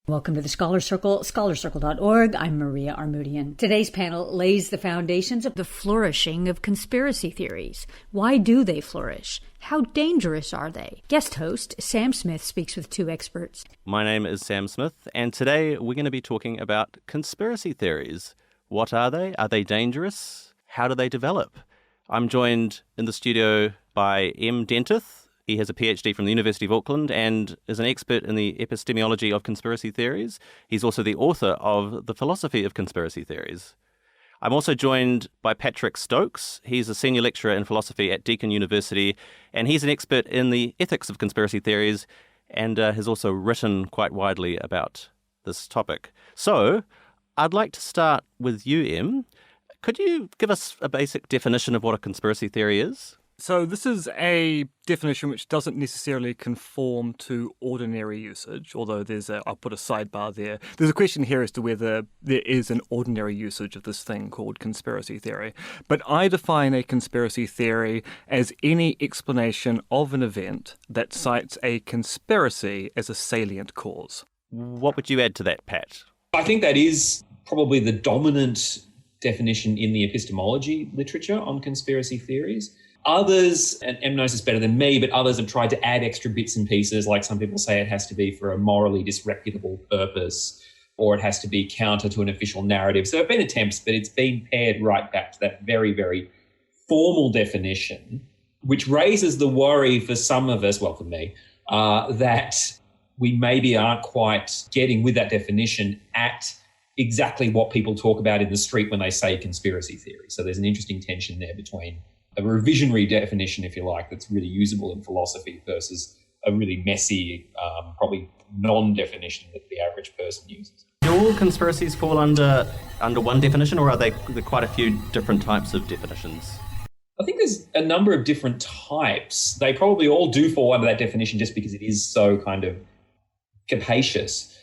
Welcome to the Scholar Circle, scholarcircle.org. I'm Maria Armoudian. Today's panel lays the foundations of the flourishing of conspiracy theories. Why do they flourish? How dangerous are they? Guest host Sam Smith speaks with two experts. My name is Sam Smith, and today we're going to be talking about conspiracy theories. What are they? Are they dangerous? How do they develop? I'm joined in the studio by Dentith. He has a PhD from the University of Auckland and is an expert in the epistemology of conspiracy theories. He's also the author of The Philosophy of Conspiracy Theories. I'm also joined by Patrick Stokes. He's a senior lecturer in philosophy at Deakin University, and he's an expert in the ethics of conspiracy theories and has also written quite widely about this topic. So I'd like to start with you, Em. Could you give us a basic definition of what a conspiracy theory is? So this is a definition which doesn't necessarily conform to ordinary usage, although I'll put a sidebar there. There's a question here as to whether there is an ordinary usage of this thing called conspiracy theory. But I define a conspiracy theory as any explanation of an event that cites a conspiracy as a salient cause. What would you add to that, Pat? I think that is probably the dominant definition in the epistemology literature on conspiracy theories. Others, and Em knows this better than me, but others have tried to add extra bits and pieces, like some people say it has to be for a morally disreputable purpose, or it has to be counter to an official narrative. So there have been attempts, but it's been pared right back to that very, very formal definition, which raises the worry for some of us, well, for me, that we maybe aren't quite getting with that definition at exactly what people talk about in the street when they say conspiracy theory. So there's an interesting tension there between a revisionary definition, if you like, that's really usable in philosophy versus a really messy, probably non-definition that the average person uses. Do all conspiracies fall under one definition, or are there quite a few different types of definitions? I think there's a number of different types. They probably all do fall under that definition just because it is so kind of capacious.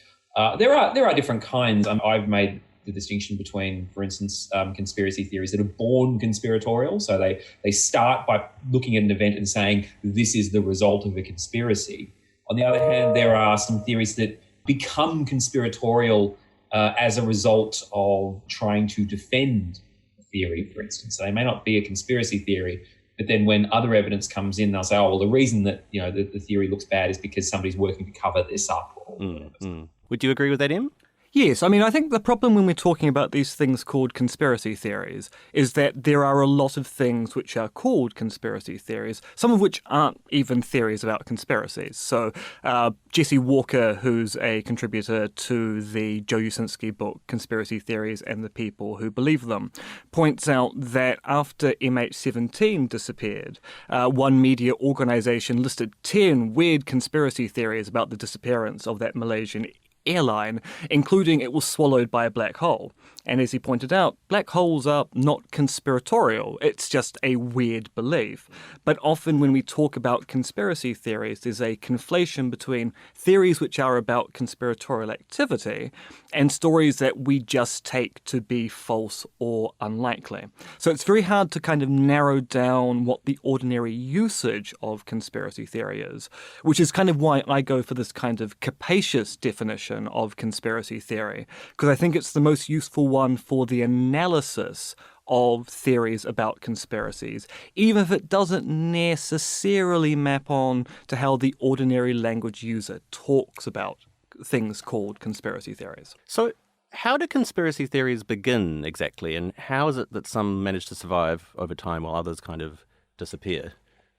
There are different kinds. I've made the distinction between, for instance, conspiracy theories that are born conspiratorial. So they start by looking at an event and saying, this is the result of a conspiracy. On the other hand, there are some theories that become conspiratorial as a result of trying to defend a theory, for instance. So they may not be a conspiracy theory, but then when other evidence comes in, they'll say, oh, well, the reason that the theory looks bad is because somebody's working to cover this up. Would you agree with that, Em? Yes, I think the problem when we're talking about these things called conspiracy theories is that there are a lot of things which are called conspiracy theories, some of which aren't even theories about conspiracies. So Jesse Walker, who's a contributor to the Joe Usinski book, Conspiracy Theories and the People Who Believe Them, points out that after MH17 disappeared, one media organisation listed 10 weird conspiracy theories about the disappearance of that Malaysian airline, including it was swallowed by a black hole. And as he pointed out, black holes are not conspiratorial. It's just a weird belief. But often when we talk about conspiracy theories, there's a conflation between theories which are about conspiratorial activity and stories that we just take to be false or unlikely. So it's very hard to kind of narrow down what the ordinary usage of conspiracy theory is, which is kind of why I go for this kind of capacious definition of conspiracy theory, because I think it's the most useful one for the analysis of theories about conspiracies, even if it doesn't necessarily map on to how the ordinary language user talks about things called conspiracy theories. So how do conspiracy theories begin exactly, and how is it that some manage to survive over time while others kind of disappear?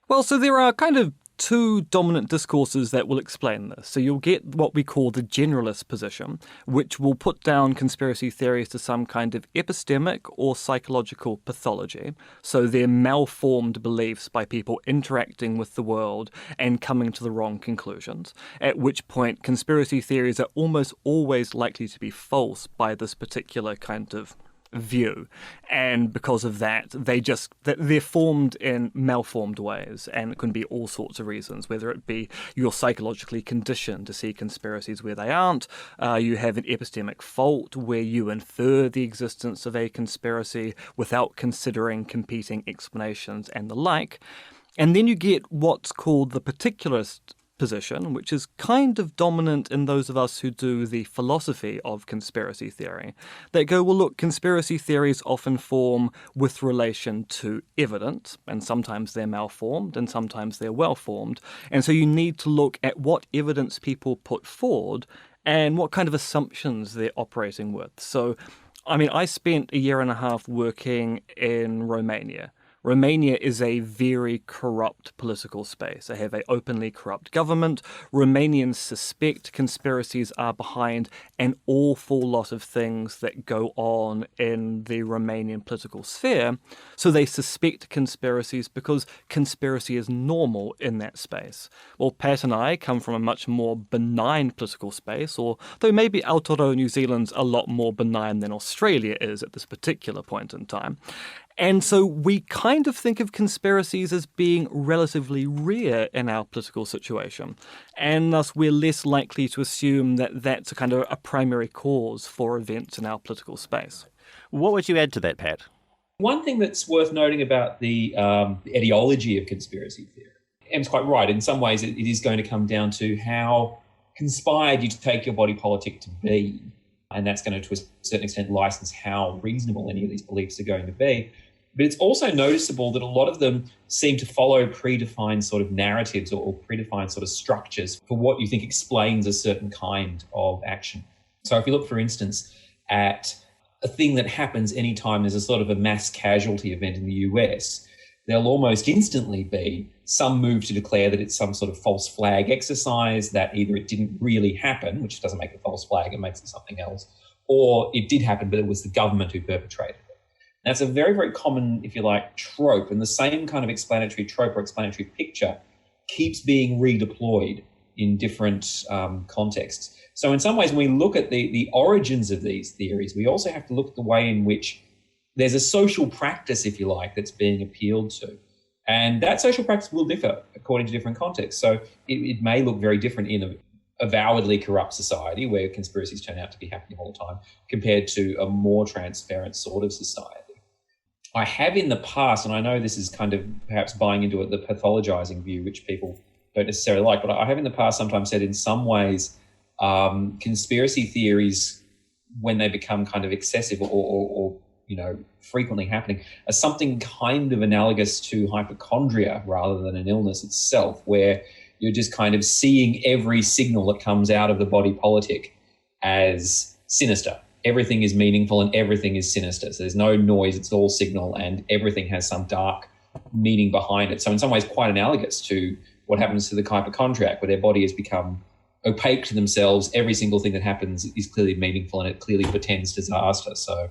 Well, so there are kind of two dominant discourses that will explain this. So you'll get what we call the generalist position, which will put down conspiracy theories to some kind of epistemic or psychological pathology. So they're malformed beliefs by people interacting with the world and coming to the wrong conclusions, at which point conspiracy theories are almost always likely to be false by this particular kind of view. And because of that, they're formed in malformed ways, and it can be all sorts of reasons, whether it be you're psychologically conditioned to see conspiracies where they aren't, you have an epistemic fault where you infer the existence of a conspiracy without considering competing explanations and the like. And then you get what's called the particularist position, which is kind of dominant in those of us who do the philosophy of conspiracy theory, that go, well, look, conspiracy theories often form with relation to evidence, and sometimes they're malformed and sometimes they're well-formed. And so you need to look at what evidence people put forward and what kind of assumptions they're operating with. So, I spent a year and a half working in Romania. Romania is a very corrupt political space. They have an openly corrupt government. Romanians suspect conspiracies are behind an awful lot of things that go on in the Romanian political sphere. So they suspect conspiracies because conspiracy is normal in that space. Well, Pat and I come from a much more benign political space, though maybe Aotearoa New Zealand's a lot more benign than Australia is at this particular point in time. And so we kind of think of conspiracies as being relatively rare in our political situation. And thus we're less likely to assume that that's a kind of a primary cause for events in our political space. What would you add to that, Pat? One thing that's worth noting about the etiology of conspiracy theory, Em's quite right. In some ways, it is going to come down to how conspired you take your body politic to be. And that's going to a certain extent, license how reasonable any of these beliefs are going to be. But it's also noticeable that a lot of them seem to follow predefined sort of narratives or predefined sort of structures for what you think explains a certain kind of action. So if you look, for instance, at a thing that happens anytime there's a sort of a mass casualty event in the US, there'll almost instantly be some move to declare that it's some sort of false flag exercise, that either it didn't really happen, which doesn't make it a false flag, it makes it something else, or it did happen, but it was the government who perpetrated it. That's a very, very common, if you like, trope, and the same kind of explanatory trope or explanatory picture keeps being redeployed in different contexts. So in some ways, when we look at the origins of these theories, we also have to look at the way in which there's a social practice, if you like, that's being appealed to. And that social practice will differ according to different contexts. So it may look very different in a avowedly corrupt society where conspiracies turn out to be happening all the time compared to a more transparent sort of society. I have in the past, and I know this is kind of perhaps buying into the pathologizing view, which people don't necessarily like, but I have in the past sometimes said in some ways conspiracy theories, when they become kind of excessive or frequently happening, are something kind of analogous to hypochondria rather than an illness itself, where you're just kind of seeing every signal that comes out of the body politic as sinister. Everything is meaningful and everything is sinister. So there's no noise, it's all signal, and everything has some dark meaning behind it. So in some ways quite analogous to what happens to the hypochondriac, where their body has become opaque to themselves. Every single thing that happens is clearly meaningful and it clearly portends disaster. So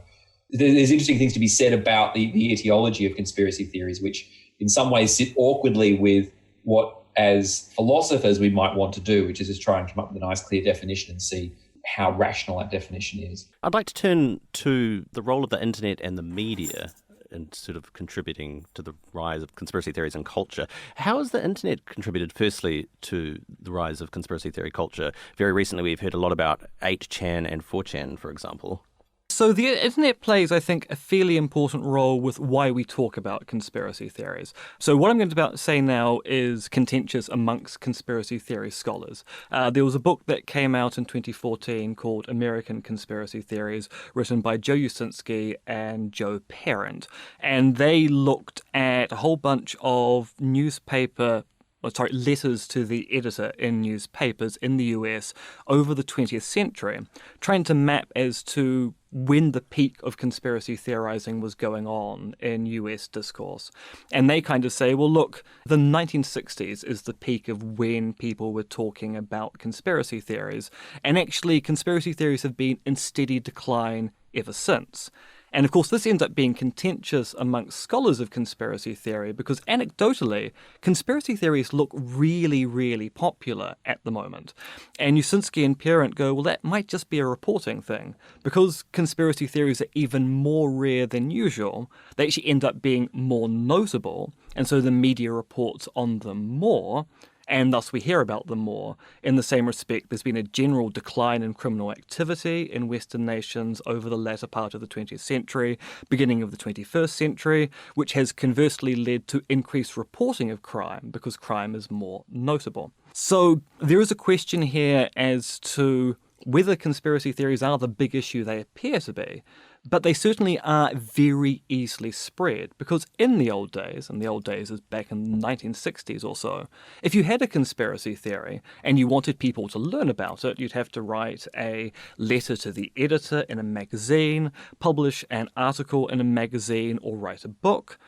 there's interesting things to be said about the etiology of conspiracy theories, which in some ways sit awkwardly with what, as philosophers, we might want to do, which is just try and come up with a nice, clear definition and see how rational that definition is. I'd like to turn to the role of the internet and the media in sort of contributing to the rise of conspiracy theories in culture. How has the internet contributed, firstly, to the rise of conspiracy theory culture? Very recently, we've heard a lot about 8chan and 4chan, for example. So the internet plays, I think, a fairly important role with why we talk about conspiracy theories. So what I'm going to say now is contentious amongst conspiracy theory scholars. There was a book that came out in 2014 called American Conspiracy Theories, written by Joe Usinski and Joe Parent. And they looked at a whole bunch of letters to the editor in newspapers in the US over the 20th century, trying to map as to when the peak of conspiracy theorizing was going on in US discourse. And they kind of say, well, look, the 1960s is the peak of when people were talking about conspiracy theories. And actually, conspiracy theories have been in steady decline ever since. And of course, this ends up being contentious amongst scholars of conspiracy theory because anecdotally, conspiracy theories look really, really popular at the moment. And Usinski and Parent go, well, that might just be a reporting thing. Because conspiracy theories are even more rare than usual, they actually end up being more notable. And so the media reports on them more. and thus we hear about them more. In the same respect, there's been a general decline in criminal activity in Western nations over the latter part of the 20th century, beginning of the 21st century, which has conversely led to increased reporting of crime because crime is more notable. So there is a question here as to whether conspiracy theories are the big issue they appear to be, but they certainly are very easily spread, because in the old days, and the old days is back in the 1960s or so, if you had a conspiracy theory and you wanted people to learn about it, you'd have to write a letter to the editor in a magazine, publish an article in a magazine, or write a book.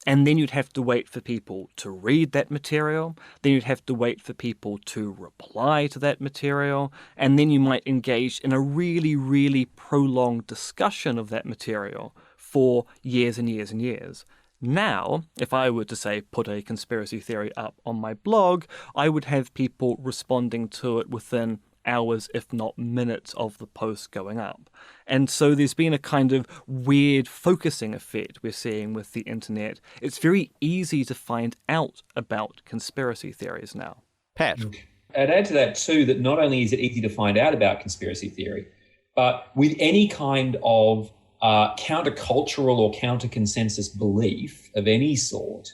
And then you'd have to wait for people to read that material. Then you'd have to wait for people to reply to that material. And then you might engage in a really, really prolonged discussion of that material for years and years and years. Now, if I were to, say, put a conspiracy theory up on my blog, I would have people responding to it within hours, if not minutes, of the post going up. And so there's been a kind of weird focusing effect we're seeing with the internet. It's very easy to find out about conspiracy theories now. Pat? I'd add to that too that not only is it easy to find out about conspiracy theory, but with any kind of countercultural or counter-consensus belief of any sort,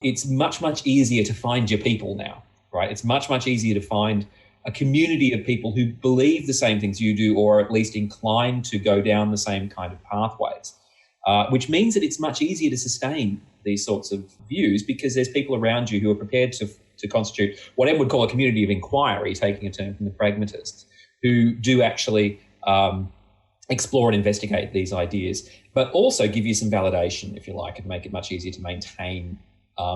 it's much, much easier to find your people now, right? It's much, much easier to find a community of people who believe the same things you do, or at least inclined to go down the same kind of pathways, which means that it's much easier to sustain these sorts of views because there's people around you who are prepared to constitute what Em would call a community of inquiry, taking a term from the pragmatists, who do actually explore and investigate these ideas, but also give you some validation, if you like, and make it much easier to maintain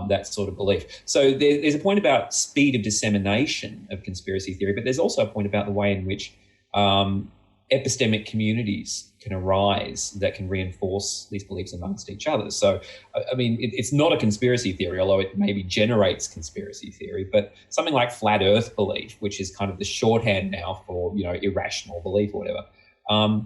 that sort of belief. So there's a point about speed of dissemination of conspiracy theory, but there's also a point about the way in which epistemic communities can arise that can reinforce these beliefs amongst each other. So, I mean, it's not a conspiracy theory, although it maybe generates conspiracy theory, but something like flat earth belief, which is kind of the shorthand now for, irrational belief or whatever,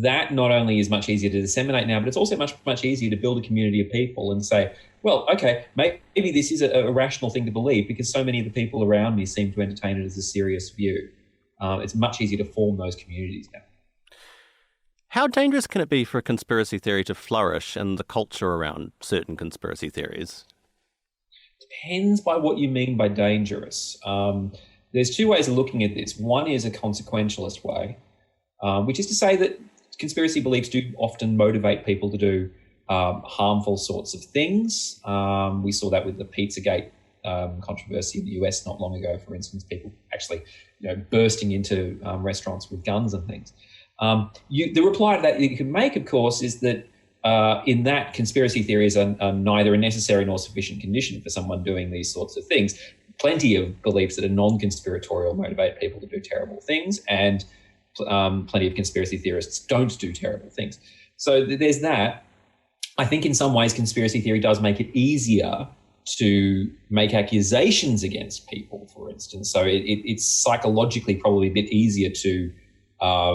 that not only is much easier to disseminate now, but it's also much, much easier to build a community of people and say, well, okay, maybe this is a rational thing to believe because so many of the people around me seem to entertain it as a serious view. It's much easier to form those communities now. How dangerous can it be for a conspiracy theory to flourish and the culture around certain conspiracy theories? Depends by what you mean by dangerous. There's two ways of looking at this. One is a consequentialist way, which is to say that conspiracy beliefs do often motivate people to do harmful sorts of things. We saw that with the Pizzagate controversy in the US not long ago, for instance, people actually bursting into restaurants with guns and things. The reply to that you can make, of course, is that in that conspiracy theories are neither a necessary nor sufficient condition for someone doing these sorts of things. Plenty of beliefs that are non-conspiratorial motivate people to do terrible things, and plenty of conspiracy theorists don't do terrible things. So there's that. I think in some ways conspiracy theory does make it easier to make accusations against people, for instance. So it's psychologically probably a bit easier to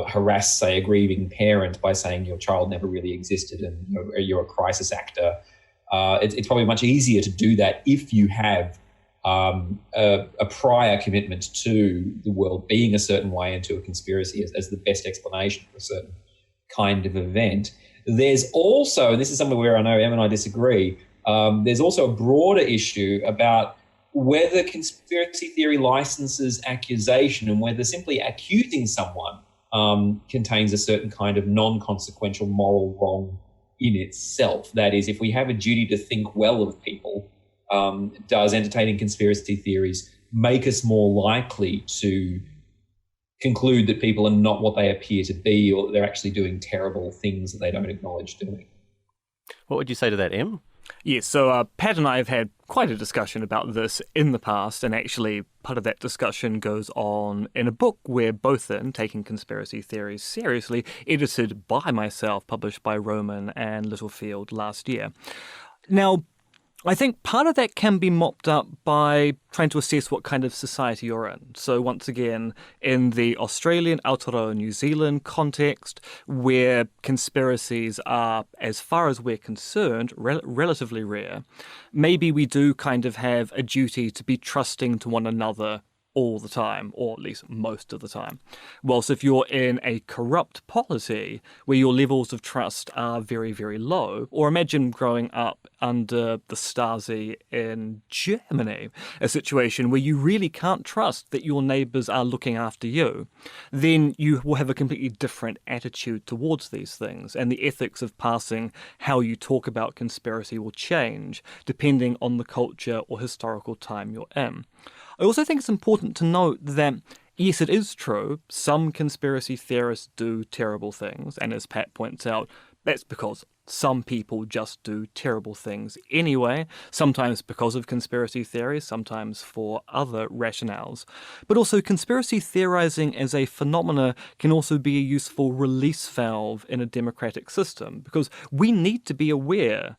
harass, say, a grieving parent by saying your child never really existed and you're a crisis actor. It's probably much easier to do that if you have a prior commitment to the world being a certain way and to a conspiracy as the best explanation for a certain kind of event. There's also, and this is something where I know Em and I disagree, there's also a broader issue about whether conspiracy theory licenses accusation and whether simply accusing someone contains a certain kind of non-consequential moral wrong in itself. That is, if we have a duty to think well of people, does entertaining conspiracy theories make us more likely to conclude that people are not what they appear to be, or that they're actually doing terrible things that they don't acknowledge doing? What would you say to that, Em? Yes, so Pat and I have had quite a discussion about this in the past, and actually part of that discussion goes on in a book we're both in, Taking Conspiracy Theories Seriously, edited by myself, published by Roman and Littlefield last year. Now, I think part of that can be mopped up by trying to assess what kind of society you're in. So once again, in the Australian, Aotearoa New Zealand context, where conspiracies are, as far as we're concerned, relatively rare, maybe we do kind of have a duty to be trusting to one another all the time, or at least most of the time. Whilst if you're in a corrupt polity where your levels of trust are very, very low, or imagine growing up under the Stasi in Germany, a situation where you really can't trust that your neighbours are looking after you, then you will have a completely different attitude towards these things, and the ethics of passing how you talk about conspiracy will change depending on the culture or historical time you're in. I also think it's important to note that, yes, it is true, some conspiracy theorists do terrible things, and as Pat points out, that's because some people just do terrible things anyway, sometimes because of conspiracy theories, sometimes for other rationales. But also, conspiracy theorizing as a phenomena can also be a useful release valve in a democratic system, because we need to be aware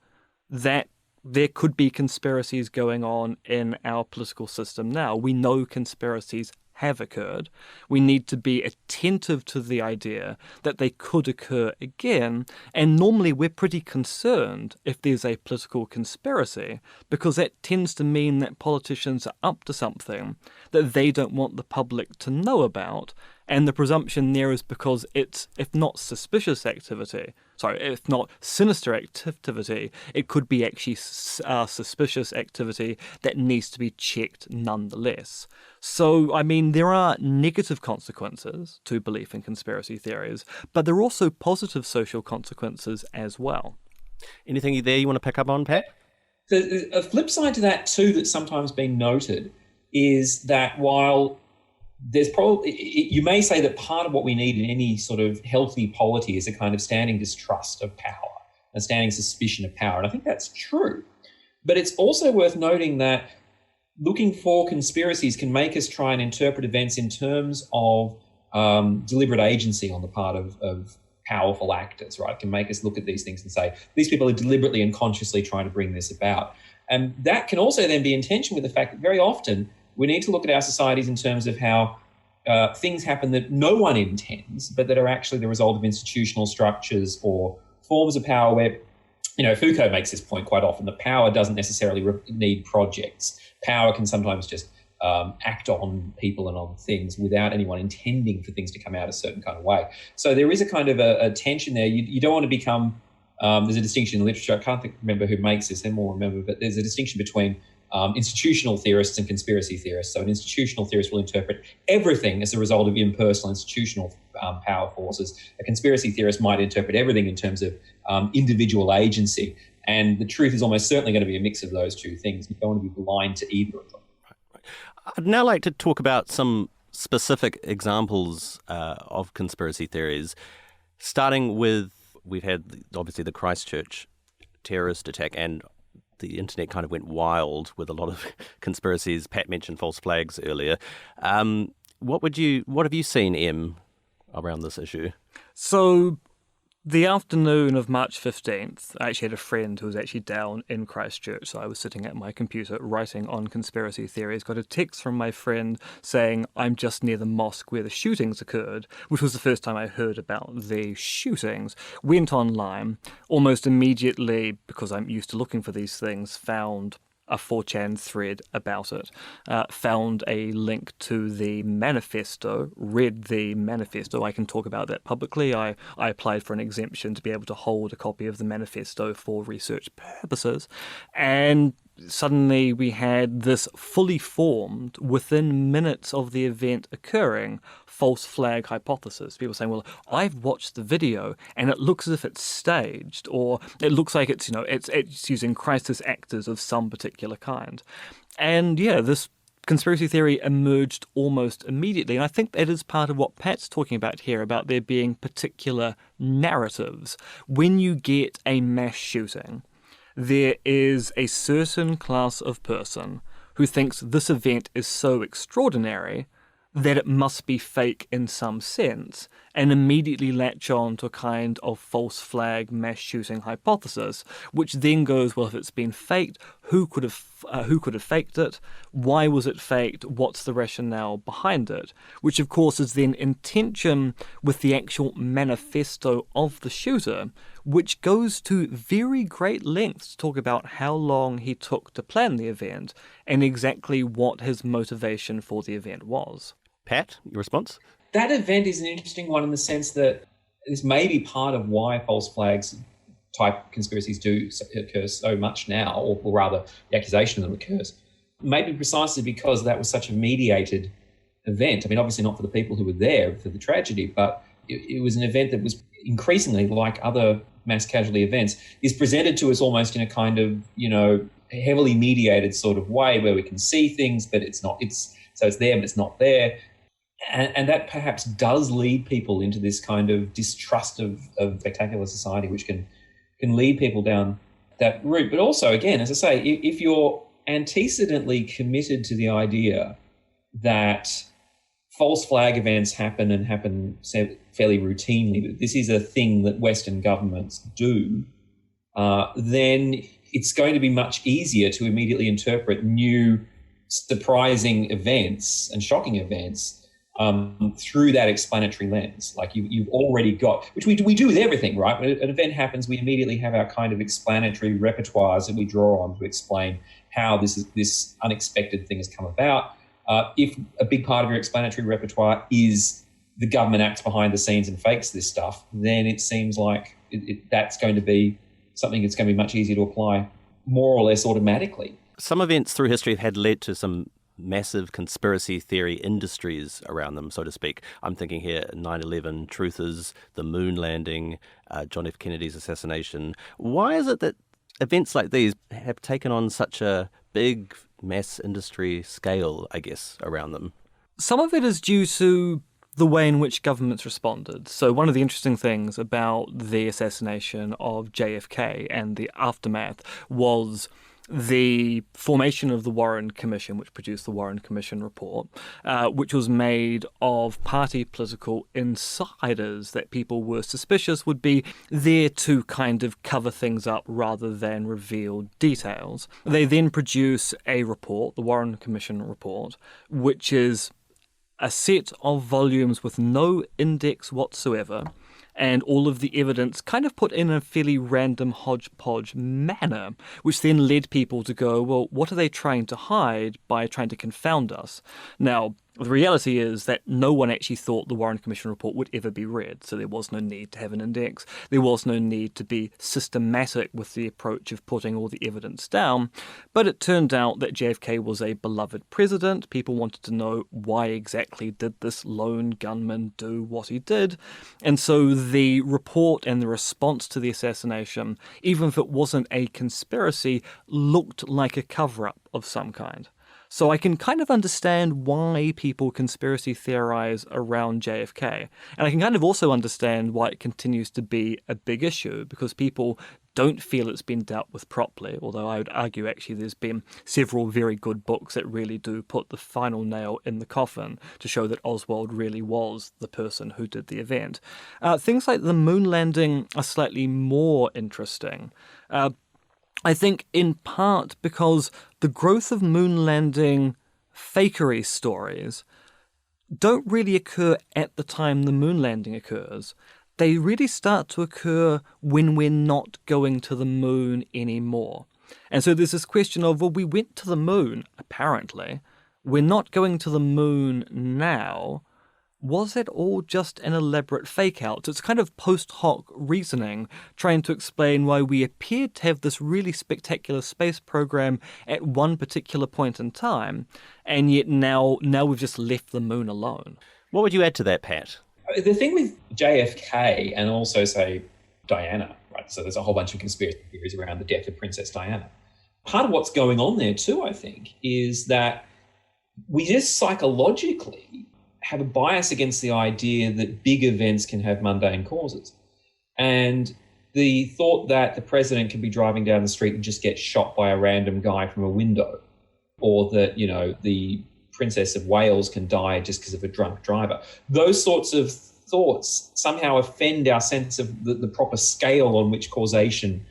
that there could be conspiracies going on in our political system now. We know conspiracies have occurred. We need to be attentive to the idea that they could occur again. And normally we're pretty concerned if there's a political conspiracy, because that tends to mean that politicians are up to something that they don't want the public to know about. And the presumption there is because it's, if not suspicious activity, if not sinister activity, it could be actually suspicious activity that needs to be checked nonetheless. So, I mean, there are negative consequences to belief in conspiracy theories, but there are also positive social consequences as well. Anything there you want to pick up on, Pat? A flip side to that, too, that's sometimes been noted is that while there's probably, you may say that part of what we need in any sort of healthy polity is a kind of standing distrust of power, a standing suspicion of power. And I think that's true. But it's also worth noting that looking for conspiracies can make us try and interpret events in terms of deliberate agency on the part of powerful actors, right? It can make us look at these things and say, these people are deliberately and consciously trying to bring this about. And that can also then be in tension with the fact that very often we need to look at our societies in terms of how things happen that no one intends, but that are actually the result of institutional structures or forms of power where, Foucault makes this point quite often, that power doesn't necessarily need projects. Power can sometimes just act on people and on things without anyone intending for things to come out a certain kind of way. So there is a kind of a tension there. You don't want to become, there's a distinction in literature, I can't remember who makes this, and will remember, but there's a distinction between institutional theorists and conspiracy theorists. So an institutional theorist will interpret everything as a result of impersonal institutional power forces. A conspiracy theorist might interpret everything in terms of individual agency. And the truth is almost certainly going to be a mix of those two things. You don't want to be blind to either of them. I'd now like to talk about some specific examples of conspiracy theories, starting with, we've had obviously the Christchurch terrorist attack, and the internet kind of went wild with a lot of conspiracies. Pat mentioned false flags earlier. What have you seen, Em, around this issue? So the afternoon of March 15th, I actually had a friend who was actually down in Christchurch, so I was sitting at my computer writing on conspiracy theories, got a text from my friend saying, I'm just near the mosque where the shootings occurred, which was the first time I heard about the shootings. Went online, almost immediately, because I'm used to looking for these things, found a 4chan thread about it, found a link to the manifesto, read the manifesto. I can talk about that publicly. I applied for an exemption to be able to hold a copy of the manifesto for research purposes. And suddenly we had this fully formed, within minutes of the event occurring, false flag hypothesis. People saying, well, I've watched the video and it looks as if it's staged, or it looks like it's, it's using crisis actors of some particular kind. And yeah, this conspiracy theory emerged almost immediately. And I think that is part of what Pat's talking about here, about there being particular narratives. When you get a mass shooting, there is a certain class of person who thinks this event is so extraordinary that it must be fake in some sense, and immediately latch on to a kind of false flag mass shooting hypothesis, which then goes, well, if it's been faked, who could have faked it? Why was it faked? What's the rationale behind it? Which, of course, is then in tension with the actual manifesto of the shooter, which goes to very great lengths to talk about how long he took to plan the event and exactly what his motivation for the event was. Pat, your response? That event is an interesting one in the sense that this may be part of why false flags type conspiracies do occur so much now, or rather the accusation of them occurs. Maybe precisely because that was such a mediated event. I mean, obviously not for the people who were there for the tragedy, but it was an event that was increasingly, like other mass casualty events, is presented to us almost in a kind of, heavily mediated sort of way where we can see things, but it's there, but it's not there. And that perhaps does lead people into this kind of distrust of spectacular society, which can lead people down that route. But also, again, as I say, if you're antecedently committed to the idea that false flag events happen and happen fairly routinely, that this is a thing that Western governments do, then it's going to be much easier to immediately interpret new surprising events and shocking events through that explanatory lens. Like you've already got, which we do with everything, right? When an event happens, we immediately have our kind of explanatory repertoires that we draw on to explain how this unexpected thing has come about. If a big part of your explanatory repertoire is the government acts behind the scenes and fakes this stuff, then it seems like that's going to be something that's going to be much easier to apply more or less automatically. Some events through history have led to some massive conspiracy theory industries around them, so to speak. I'm thinking here 9/11 truthers, the moon landing, John F. Kennedy's assassination. Why is it that events like these have taken on such a big mass industry scale, I guess, around them? Some of it is due to the way in which governments responded. So one of the interesting things about the assassination of JFK and the aftermath was the formation of the Warren Commission, which produced the Warren Commission report, which was made of party political insiders that people were suspicious would be there to kind of cover things up rather than reveal details. They then produce a report, the Warren Commission report, which is a set of volumes with no index whatsoever, and all of the evidence kind of put in a fairly random hodgepodge manner, which then led people to go, well, what are they trying to hide by trying to confound us? Now, the reality is that no one actually thought the Warren Commission report would ever be read, so there was no need to have an index. There was no need to be systematic with the approach of putting all the evidence down. But it turned out that JFK was a beloved president. People wanted to know why exactly did this lone gunman do what he did. And so the report and the response to the assassination, even if it wasn't a conspiracy, looked like a cover-up of some kind. So I can kind of understand why people conspiracy theorize around JFK. And I can kind of also understand why it continues to be a big issue, because people don't feel it's been dealt with properly, although I would argue actually there's been several very good books that really do put the final nail in the coffin to show that Oswald really was the person who did the event. Things like the moon landing are slightly more interesting. I think in part because the growth of moon landing fakery stories don't really occur at the time the moon landing occurs. They really start to occur when we're not going to the moon anymore. And so there's this question of, well, we went to the moon, apparently. We're not going to the moon now. Was it all just an elaborate fake-out? So it's kind of post-hoc reasoning, trying to explain why we appeared to have this really spectacular space program at one particular point in time, and yet now we've just left the moon alone. What would you add to that, Pat? The thing with JFK and also, say, Diana, right? So there's a whole bunch of conspiracy theories around the death of Princess Diana. Part of what's going on there too, I think, is that we just psychologically have a bias against the idea that big events can have mundane causes. And the thought that the president could be driving down the street and just get shot by a random guy from a window, or that, the Princess of Wales can die just because of a drunk driver. Those sorts of thoughts somehow offend our sense of the proper scale on which causation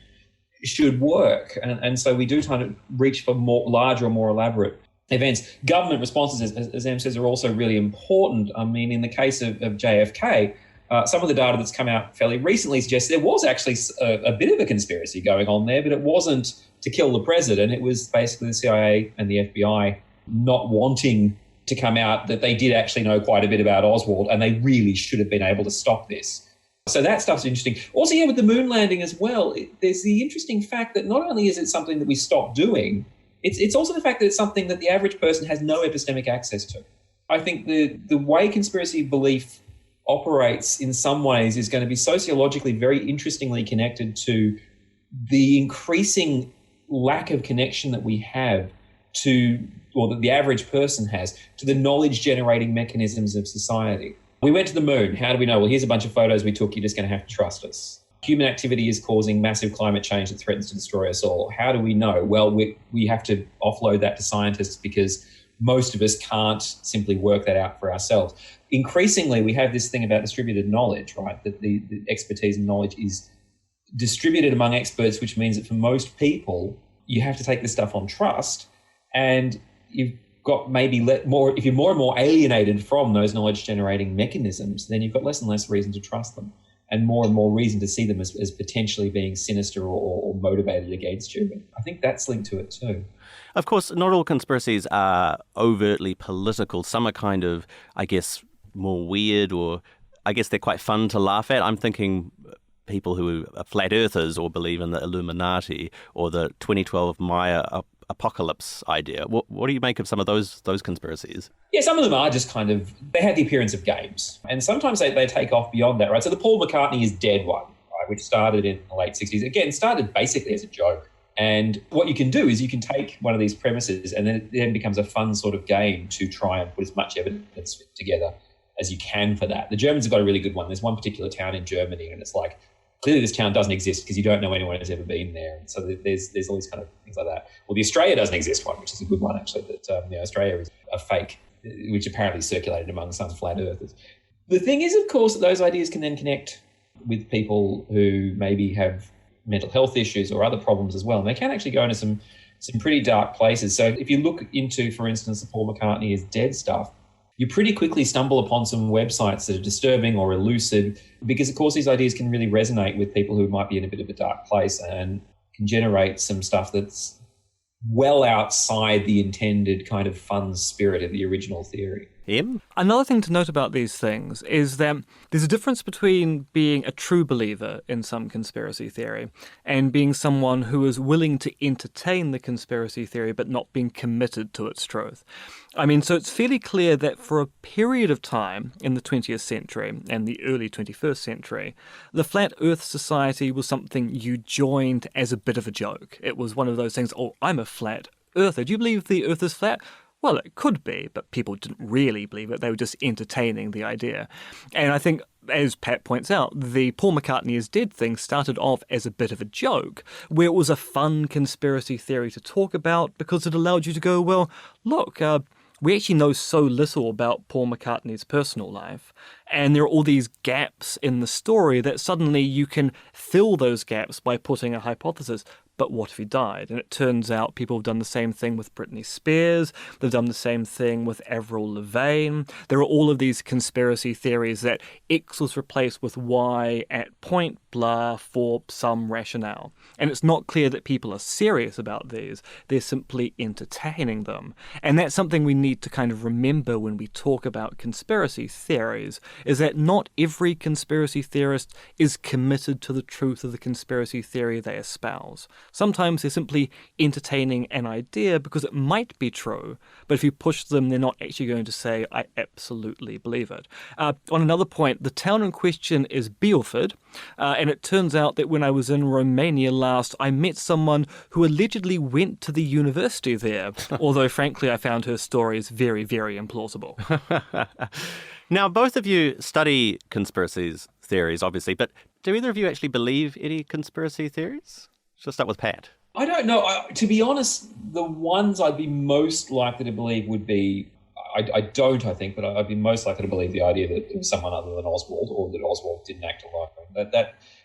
should work. And so we do try to reach for more larger or more elaborate events. Government responses, as Em says, are also really important. I mean, in the case of JFK, some of the data that's come out fairly recently suggests there was actually a bit of a conspiracy going on there, but it wasn't to kill the president. It was basically the CIA and the FBI not wanting to come out that they did actually know quite a bit about Oswald, and they really should have been able to stop this. So that stuff's interesting. Also, yeah, with the moon landing as well, there's the interesting fact that not only is it something that we stopped doing, it's also the fact that it's something that the average person has no epistemic access to. I think the way conspiracy belief operates in some ways is going to be sociologically very interestingly connected to the increasing lack of connection that we have to, or that the average person has, to the knowledge-generating mechanisms of society. We went to the moon. How do we know? Well, here's a bunch of photos we took. You're just going to have to trust us. Human activity is causing massive climate change that threatens to destroy us all. How do we know? Well, we have to offload that to scientists because most of us can't simply work that out for ourselves. Increasingly, we have this thing about distributed knowledge, right? That the expertise and knowledge is distributed among experts, which means that for most people, you have to take this stuff on trust. And you've got maybe if you're more and more alienated from those knowledge-generating mechanisms, then you've got less and less reason to trust them and more reason to see them as potentially being sinister or motivated against you. But I think that's linked to it too. Of course, not all conspiracies are overtly political. Some are kind of, I guess, more weird, or I guess they're quite fun to laugh at. I'm thinking people who are flat earthers or believe in the Illuminati or the 2012 Maya apocalypse idea. What do you make of some of those conspiracies? Yeah, some of them are just kind of, they have the appearance of games. And sometimes they take off beyond that, right? So the Paul McCartney is dead one, right, which started in the late 60s. Again, started basically as a joke. And what you can do is you can take one of these premises and then it then becomes a fun sort of game to try and put as much evidence together as you can for that. The Germans have got a really good one. There's one particular town in Germany and it's like, clearly this town doesn't exist because you don't know anyone who's ever been there. And so there's all these kind of things like that. Well, the Australia doesn't exist one, which is a good one actually, that Australia is a fake, which apparently circulated among some flat earthers. The thing is, of course, that those ideas can then connect with people who maybe have mental health issues or other problems as well. And they can actually go into some pretty dark places. So if you look into, for instance, the Paul McCartney is dead stuff, you pretty quickly stumble upon some websites that are disturbing or elusive because, of course, these ideas can really resonate with people who might be in a bit of a dark place and can generate some stuff that's well outside the intended kind of fun spirit of the original theory. Another thing to note about these things is that there's a difference between being a true believer in some conspiracy theory and being someone who is willing to entertain the conspiracy theory but not being committed to its truth. I mean, so it's fairly clear that for a period of time in the 20th century and the early 21st century, the Flat Earth Society was something you joined as a bit of a joke. It was one of those things, oh, I'm a flat earther. Do you believe the Earth is flat? Well, it could be, but people didn't really believe it. They were just entertaining the idea. And I think, as Pat points out, the Paul McCartney is dead thing started off as a bit of a joke, where it was a fun conspiracy theory to talk about because it allowed you to go, well, look, we actually know so little about Paul McCartney's personal life, and there are all these gaps in the story that suddenly you can fill those gaps by putting a hypothesis. But what if he died? And it turns out people have done the same thing with Britney Spears. They've done the same thing with Avril Lavigne. There are all of these conspiracy theories that X was replaced with Y at point blah for some rationale. And it's not clear that people are serious about these. They're simply entertaining them. And that's something we need to kind of remember when we talk about conspiracy theories, is that not every conspiracy theorist is committed to the truth of the conspiracy theory they espouse. Sometimes they're simply entertaining an idea because it might be true, but if you push them, they're not actually going to say, I absolutely believe it. On another point, the town in question is Bielefeld, and it turns out that when I was in Romania last, I met someone who allegedly went to the university there, although frankly I found her stories very, very implausible. Now, both of you study conspiracy theories, obviously, but do either of you actually believe any conspiracy theories? Let's start with Pat. I don't know. To be honest, the ones I'd be most likely to believe would be, I don't, I think, but I'd be most likely to believe the idea that it was someone other than Oswald, or that Oswald didn't act alone.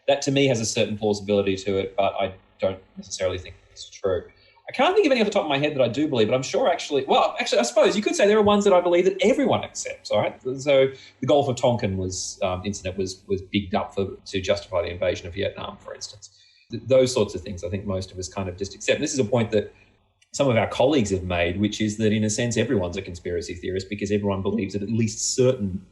That to me has a certain plausibility to it, but I don't necessarily think it's true. I can't think of any off the top of my head that I do believe, but I'm sure actually, I suppose you could say there are ones that I believe that everyone accepts, all right? So the Gulf of Tonkin incident was bigged up to justify the invasion of Vietnam, for instance. Those sorts of things I think most of us kind of just accept. And this is a point that some of our colleagues have made, which is that in a sense everyone's a conspiracy theorist because everyone believes that at least certain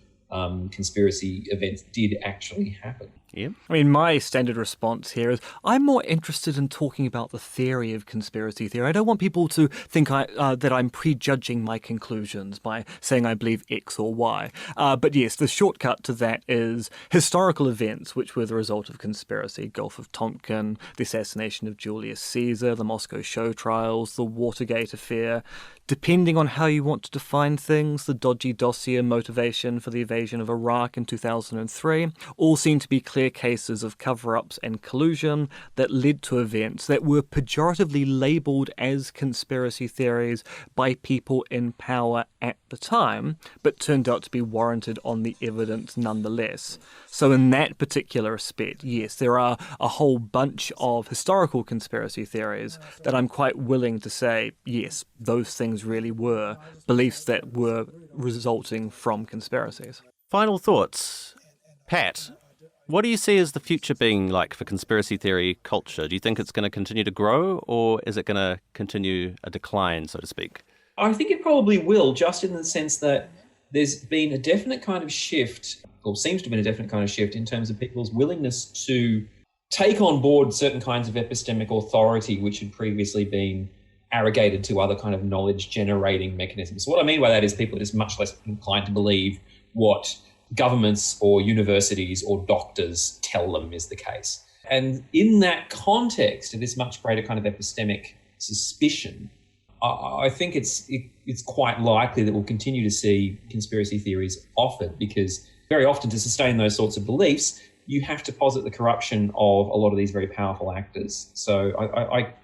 conspiracy events did actually happen. Yeah. I mean, my standard response here is I'm more interested in talking about the theory of conspiracy theory. I don't want people to think that I'm prejudging my conclusions by saying I believe X or Y. But yes, the shortcut to that is historical events which were the result of conspiracy. Gulf of Tonkin, the assassination of Julius Caesar, the Moscow show trials, the Watergate affair. Depending on how you want to define things, the dodgy dossier motivation for the invasion of Iraq in 2003 all seem to be clear cases of cover-ups and collusion that led to events that were pejoratively labelled as conspiracy theories by people in power at the time, but turned out to be warranted on the evidence nonetheless. So in that particular respect, yes, there are a whole bunch of historical conspiracy theories that I'm quite willing to say, yes, those things really were beliefs that were resulting from conspiracies. Final thoughts. Pat, what do you see as the future being like for conspiracy theory culture? Do you think it's going to continue to grow, or is it going to continue a decline, so to speak? I think it probably will, just in the sense that there's been a definite kind of shift, or seems to have been a definite kind of shift in terms of people's willingness to take on board certain kinds of epistemic authority which had previously been arrogated to other kind of knowledge-generating mechanisms. So what I mean by that is people are just much less inclined to believe what governments or universities or doctors tell them is the case. And in that context of this much greater kind of epistemic suspicion, I think it's quite likely that we'll continue to see conspiracy theories offered, because very often to sustain those sorts of beliefs, you have to posit the corruption of a lot of these very powerful actors. So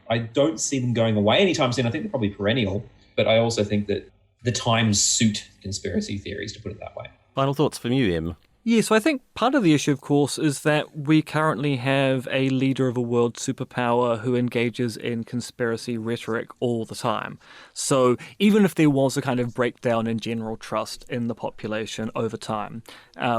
I don't see them going away anytime soon. I think they're probably perennial, but I also think that the times suit conspiracy theories, to put it that way. Final thoughts from you, Em? Yeah, so I think part of the issue, of course, is that we currently have a leader of a world superpower who engages in conspiracy rhetoric all the time. So even if there was a kind of breakdown in general trust in the population over time,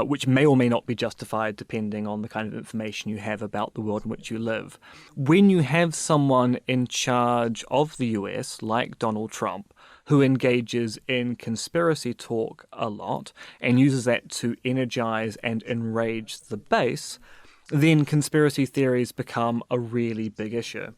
which may or may not be justified depending on the kind of information you have about the world in which you live, when you have someone in charge of the US, like Donald Trump, who engages in conspiracy talk a lot and uses that to energize and enrage the base, then conspiracy theories become a really big issue.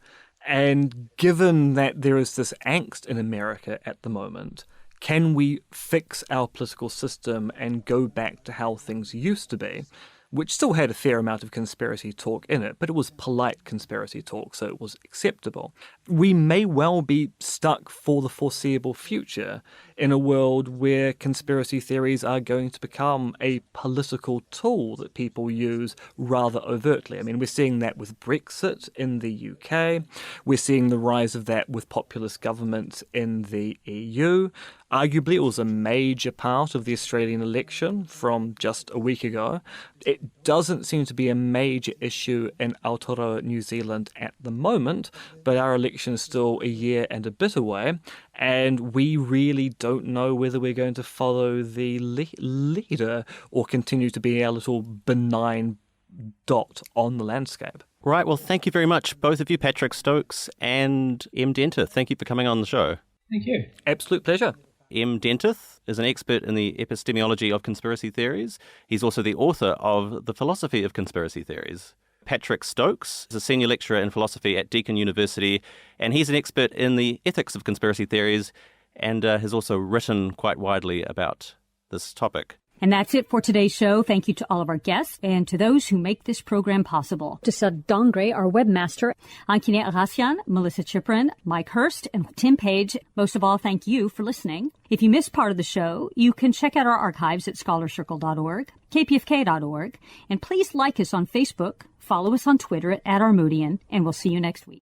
And given that there is this angst in America at the moment, can we fix our political system and go back to how things used to be, which still had a fair amount of conspiracy talk in it, but it was polite conspiracy talk, so it was acceptable. We may well be stuck for the foreseeable future in a world where conspiracy theories are going to become a political tool that people use rather overtly. I mean, we're seeing that with Brexit in the UK. We're seeing the rise of that with populist governments in the EU. Arguably, it was a major part of the Australian election from just a week ago. It doesn't seem to be a major issue in Aotearoa, New Zealand at the moment, but our election is still a year and a bit away, and we really don't know whether we're going to follow the leader or continue to be a little benign dot on the landscape. Right, well, thank you very much, both of you, Patrick Stokes and M. Dentith. Thank you for coming on the show. Thank you. Absolute pleasure. M. Dentith is an expert in the epistemology of conspiracy theories. He's also the author of The Philosophy of Conspiracy Theories. Patrick Stokes is a senior lecturer in philosophy at Deakin University, and he's an expert in the ethics of conspiracy theories and has also written quite widely about this topic. And that's it for today's show. Thank you to all of our guests and to those who make this program possible. To Sud Dongre, our webmaster, Ankine Arasian, Melissa Chiprin, Mike Hurst, and Tim Page. Most of all, thank you for listening. If you missed part of the show, you can check out our archives at scholarcircle.org, kpfk.org, and please like us on Facebook, follow us on Twitter at Armoodian, and we'll see you next week.